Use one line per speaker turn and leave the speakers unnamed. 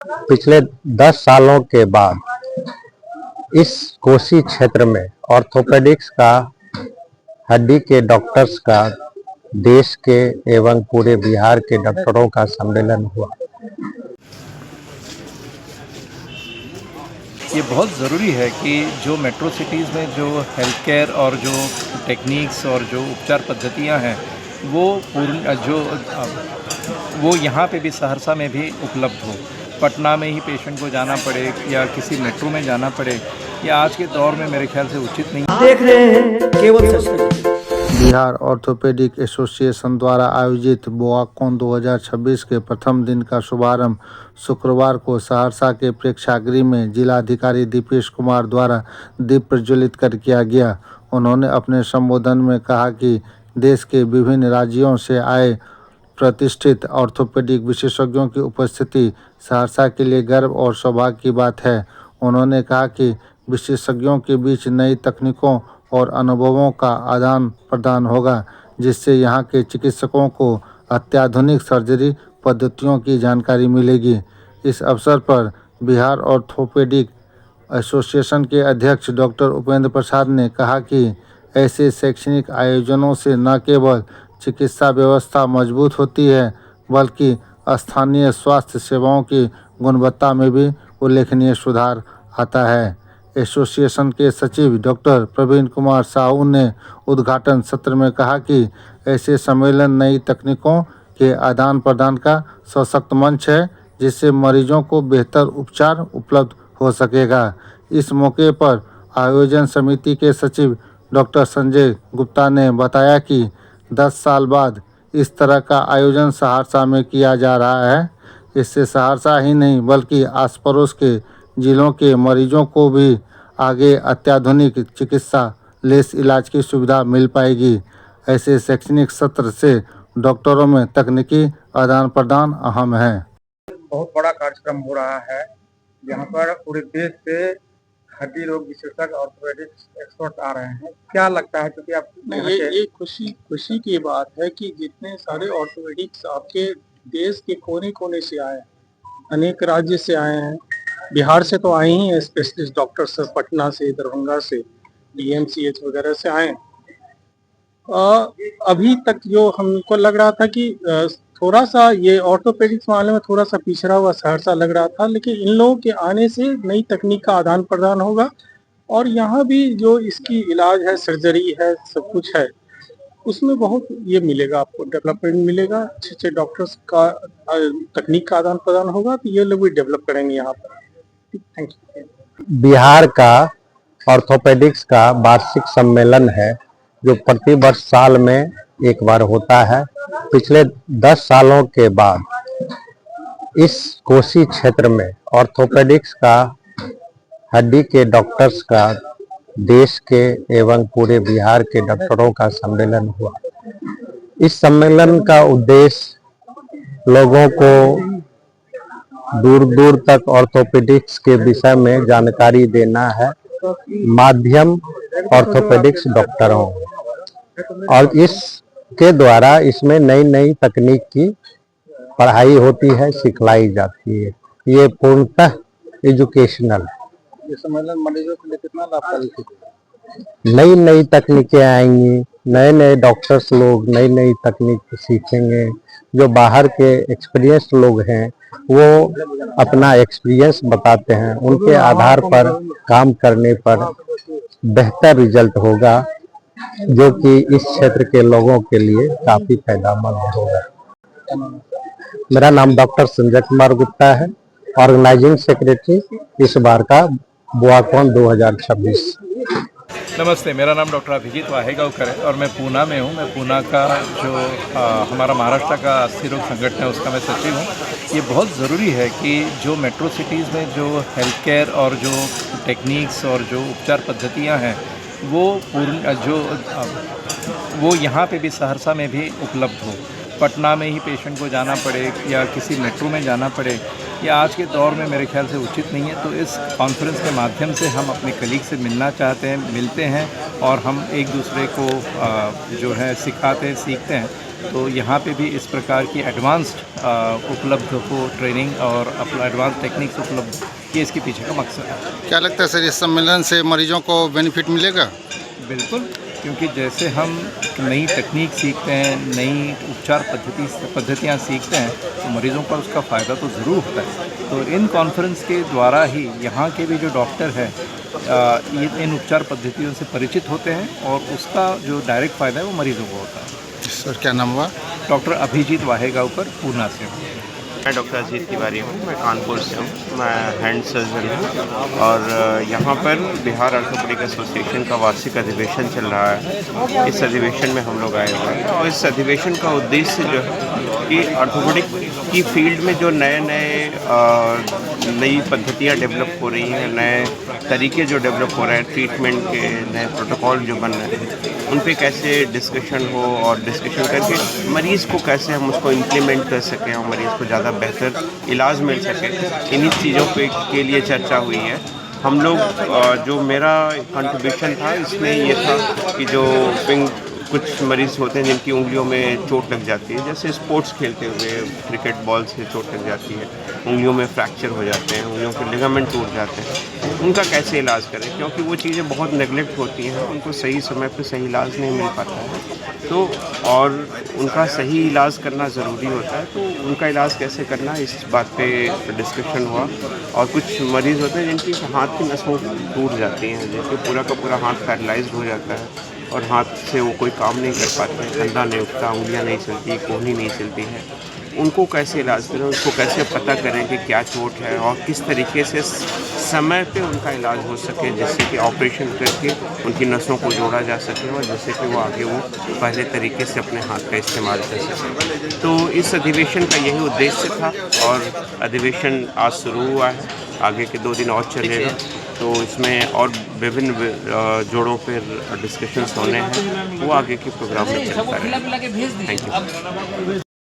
पिछले 10 सालों के बाद इस कोसी क्षेत्र में ऑर्थोपेडिक्स का, हड्डी के डॉक्टर्स का, देश के एवं पूरे बिहार के डॉक्टरों का सम्मेलन हुआ।
ये बहुत ज़रूरी है कि जो मेट्रो सिटीज़ में जो हेल्थ केयर और जो टेक्निक्स और जो उपचार पद्धतियां हैं वो यहाँ पे भी सहरसा में भी उपलब्ध हो। पटना में ही पेशेंट को जाना पड़े या किसी मेट्रो में जाना पड़े, या आज के दौर में मेरे ख्याल से उचित नहीं।
देख रहे हैं केवल सच।
बिहार ऑर्थोपेडिक एसोसिएशन द्वारा आयोजित बुआकॉन 2026 के प्रथम दिन का शुभारंभ शुक्रवार को सहरसा के प्रेक्षागृह में जिलाधिकारी दीपेश कुमार द्वारा दीप प्रज्वलित कर किया गया। उन्होंने अपने संबोधन में कहा कि देश के विभिन्न राज्यों से आए प्रतिष्ठित ऑर्थोपेडिक विशेषज्ञों की उपस्थिति सहरसा के लिए गर्व और सौभाग्य की बात है। उन्होंने कहा कि विशेषज्ञों के बीच नई तकनीकों और अनुभवों का आदान प्रदान होगा, जिससे यहाँ के चिकित्सकों को अत्याधुनिक सर्जरी पद्धतियों की जानकारी मिलेगी। इस अवसर पर बिहार ऑर्थोपेडिक एसोसिएशन के अध्यक्ष डॉक्टर उपेंद्र प्रसाद ने कहा कि ऐसे शैक्षणिक आयोजनों से न केवल चिकित्सा व्यवस्था मजबूत होती है, बल्कि स्थानीय स्वास्थ्य सेवाओं की गुणवत्ता में भी उल्लेखनीय सुधार आता है। एसोसिएशन के सचिव डॉक्टर प्रवीण कुमार साहू ने उद्घाटन सत्र में कहा कि ऐसे सम्मेलन नई तकनीकों के आदान प्रदान का सशक्त मंच है, जिससे मरीजों को बेहतर उपचार उपलब्ध हो सकेगा। इस मौके पर आयोजन समिति के सचिव डॉक्टर संजय गुप्ता ने बताया कि 10 साल बाद इस तरह का आयोजन सहरसा में किया जा रहा है। इससे सहरसा ही नहीं बल्कि आस पड़ोस के जिलों के मरीजों को भी आगे अत्याधुनिक चिकित्सा लेस इलाज की सुविधा मिल पाएगी। ऐसे शैक्षणिक सत्र से डॉक्टरों में तकनीकी आदान प्रदान अहम है।
बहुत बड़ा कार्यक्रम हो रहा है। यहाँ पर पूरे देश से हड्डी रोग विशेषज्ञ ऑर्थोपेडिक्स एक्सपर्ट आ रहे हैं। क्या लगता है, क्योंकि आप
ये खुशी की बात है कि जितने सारे ऑर्थोपेडिक्स आपके देश के कोने कोने से आए हैं, अनेक राज्य से आए हैं। बिहार से तो आए ही हैं स्पेशलिस्ट डॉक्टर्स, पटना से, दरभंगा से, डीएमसीएच वगैरह से आए। अभी तक जो हमको लग रहा था कि थोड़ा सा ये ऑर्थोपेडिक्स मामले में थोड़ा सा पिछड़ा हुआ सहरसा लग रहा था, लेकिन इन लोगों के आने से नई तकनीक का आदान प्रदान होगा और यहाँ भी जो इसकी इलाज है, सर्जरी है, सब कुछ है, उसमें बहुत ये मिलेगा, आपको डेवलपमेंट मिलेगा। अच्छे डॉक्टर्स का तकनीक का आदान प्रदान होगा, तो ये लोग भी डेवलप करेंगे यहाँ पर। Thank you.
बिहार का ऑर्थोपेडिक्स का वार्षिक सम्मेलन है, जो प्रति वर्ष साल में एक बार होता है। पिछले 10 सालों के बाद इस कोसी क्षेत्र में ऑर्थोपेडिक्स का, हड्डी के डॉक्टर्स का, देश के एवं पूरे बिहार के डॉक्टरों का सम्मेलन हुआ। इस सम्मेलन का उद्देश्य लोगों को दूर दूर तक ऑर्थोपेडिक्स के विषय में जानकारी देना है, माध्यम ऑर्थोपेडिक्स डॉक्टरों, और इसके द्वारा इसमें नई नई तकनीक की पढ़ाई होती है, सिखलाई जाती है। ये पूर्णतः एजुकेशनल है।
ये सम्मेलन मरीजों के लिए कितना लाभकारी है?
नई नई तकनीकें आएंगी, नए नए डॉक्टर्स लोग नई नई तकनीक सीखेंगे। जो बाहर के एक्सपीरियंस लोग हैं वो अपना एक्सपीरियंस बताते हैं, उनके आधार पर काम करने पर बेहतर रिजल्ट होगा, जो कि इस क्षेत्र के लोगों के लिए काफी फायदेमंद होगा। मेरा नाम डॉक्टर संजय कुमार गुप्ता है, ऑर्गेनाइजिंग सेक्रेटरी इस बार का बुआकॉन 2026।
नमस्ते, मेरा नाम डॉक्टर अभिजीत वाहेगांवकर है और मैं पूना में हूँ। मैं पूना का जो हमारा महाराष्ट्र का अस्थि रोग संगठन है उसका मैं सचिव हूँ। ये बहुत ज़रूरी है कि जो मेट्रो सिटीज़ में जो हेल्थ केयर और जो टेक्निक्स और जो उपचार पद्धतियाँ हैं वो यहाँ पे भी सहरसा में भी उपलब्ध हो। पटना में ही पेशेंट को जाना पड़े या किसी मेट्रो में जाना पड़े, या आज के दौर में मेरे ख्याल से उचित नहीं है। तो इस कॉन्फ्रेंस के माध्यम से हम अपने कलीग से मिलना चाहते हैं, मिलते हैं और हम एक दूसरे को जो है सिखाते हैं, सीखते हैं। तो यहाँ पे भी इस प्रकार की एडवांस्ड उपलब्ध हो ट्रेनिंग और अपना एडवांस टेक्निक्स उपलब्ध, ये इसके पीछे का मकसद है।
क्या लगता है सर, इस सम्मेलन से मरीजों को बेनिफिट मिलेगा?
बिल्कुल, क्योंकि जैसे हम नई तकनीक सीखते हैं, नई उपचार पद्धतियाँ सीखते हैं, तो मरीज़ों पर उसका फ़ायदा तो ज़रूर होता है। तो इन कॉन्फ्रेंस के द्वारा ही यहाँ के भी जो डॉक्टर हैं ये इन उपचार पद्धतियों से परिचित होते हैं और उसका जो डायरेक्ट फ़ायदा है वो मरीज़ों को होता है।
सर क्या नाम हुआ?
डॉक्टर अभिजीत वाहेगांवकर, पूना से हूँ।
मैं डॉक्टर अजीत तिवारी हूँ, मैं कानपुर से हूँ, मैं हैंड सर्जन हूँ और यहाँ पर बिहार ऑर्थोपेडिक एसोसिएशन का वार्षिक अधिवेशन चल रहा है। इस अधिवेशन में हम लोग आए हुए हैं और इस अधिवेशन का उद्देश्य जो है कि ऑर्थोपेडिक की फील्ड में जो नई पद्धतियाँ डेवलप हो रही हैं, नए तरीके जो डेवलप हो रहे हैं, ट्रीटमेंट के नए प्रोटोकॉल जो बन रहे हैं, उन पे कैसे डिस्कशन हो और डिस्कशन करके मरीज़ को कैसे हम उसको इम्प्लीमेंट कर सकें और मरीज़ को ज़्यादा बेहतर इलाज मिल सके, इन्हीं चीज़ों के लिए चर्चा हुई है। हम लोग जो मेरा कंट्रीब्यूशन था इसमें ये था कि जो कुछ मरीज़ होते हैं जिनकी उंगलियों में चोट लग जाती है, जैसे स्पोर्ट्स खेलते हुए क्रिकेट बॉल से चोट लग जाती है, उंगलियों में फ्रैक्चर हो जाते हैं, उंगलियों के लिगामेंट टूट जाते हैं, उनका कैसे इलाज करें, क्योंकि वो चीज़ें बहुत नेगलेक्ट होती हैं, उनको सही समय पर सही इलाज नहीं मिल पाता है, तो और उनका सही इलाज करना ज़रूरी होता है। तो उनका इलाज कैसे करना, इस बात पे डिस्कशन हुआ। और कुछ मरीज़ होते हैं जिनकी हाथ की नसों टूट जाती हैं, जिनके पूरा का पूरा हाथ पैरालाइज्ड हो जाता है और हाथ से वो कोई काम नहीं कर पाते हैं, कंधा नहीं उठता, उंगलियां नहीं चलती, कोहनी नहीं चलती है। उनको कैसे इलाज करें, उनको कैसे पता करें कि क्या चोट है और किस तरीके से समय पे उनका इलाज हो सके, जिससे कि ऑपरेशन करके उनकी नसों को जोड़ा जा सके और जिससे कि वो आगे वो पहले तरीके से अपने हाथ का इस्तेमाल कर सकें। तो इस अधिवेशन का यही उद्देश्य था और अधिवेशन आज शुरू हुआ है, आगे के 2 दिन और चलेगा। तो इसमें और विभिन्न जोड़ों पर डिस्कशंस होने हैं, वो आगे के प्रोग्राम में चलता है। Thank you.